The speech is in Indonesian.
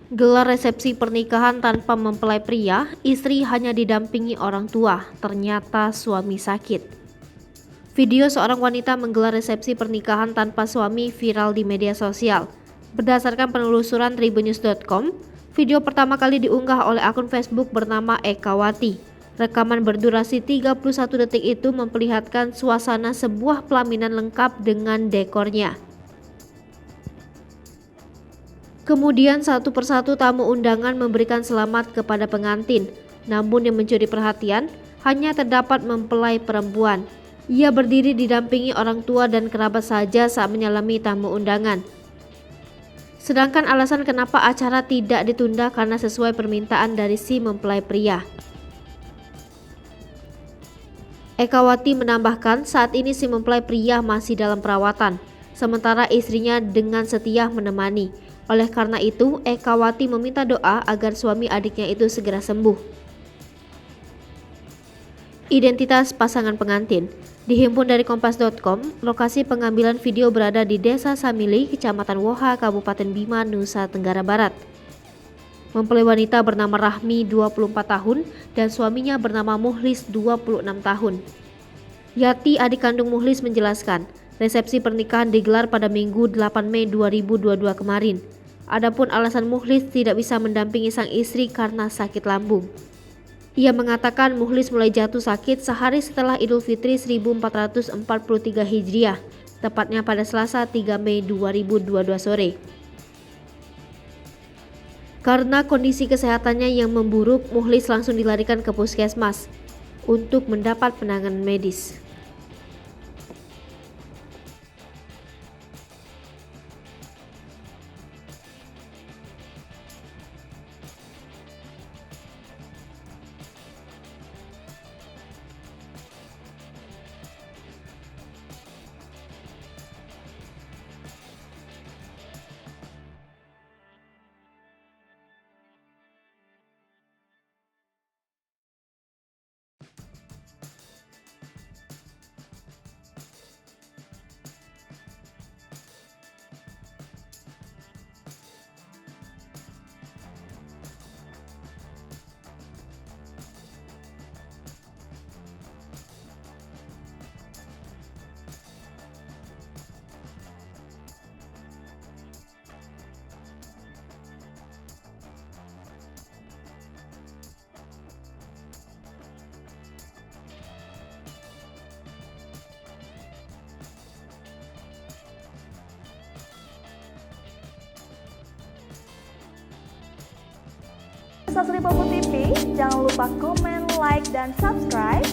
Gelar resepsi pernikahan tanpa mempelai pria, istri hanya didampingi orang tua, ternyata suami sakit. Video seorang wanita menggelar resepsi pernikahan tanpa suami viral di media sosial. Berdasarkan penelusuran tribunnews.com, video pertama kali diunggah oleh akun Facebook bernama Ekawati. Rekaman berdurasi 31 detik itu memperlihatkan suasana sebuah pelaminan lengkap dengan dekornya. Kemudian satu persatu tamu undangan memberikan selamat kepada pengantin. Namun yang mencuri perhatian hanya terdapat mempelai perempuan. Ia berdiri didampingi orang tua dan kerabat saja saat menyalami tamu undangan. Sedangkan alasan kenapa acara tidak ditunda karena sesuai permintaan dari si mempelai pria. Ekawati menambahkan saat ini si mempelai pria masih dalam perawatan, sementara istrinya dengan setia menemani. Oleh karena itu, Ekawati meminta doa agar suami adiknya itu segera sembuh. Identitas pasangan pengantin dihimpun dari kompas.com. Lokasi pengambilan video berada di Desa Samili, Kecamatan Woha, Kabupaten Bima, Nusa Tenggara Barat. Mempelai wanita bernama Rahmi 24 tahun dan suaminya bernama Muhlis 26 tahun. Yati, adik kandung Muhlis, menjelaskan, resepsi pernikahan digelar pada Minggu 8 Mei 2022 kemarin. Adapun alasan Muhlis tidak bisa mendampingi sang istri karena sakit lambung. Ia mengatakan Muhlis mulai jatuh sakit sehari setelah Idul Fitri 1443 Hijriah, tepatnya pada Selasa 3 Mei 2022 sore. Karena kondisi kesehatannya yang memburuk, Muhlis langsung dilarikan ke puskesmas untuk mendapat penanganan medis. Sasri Popo TV, jangan lupa komen, like, dan subscribe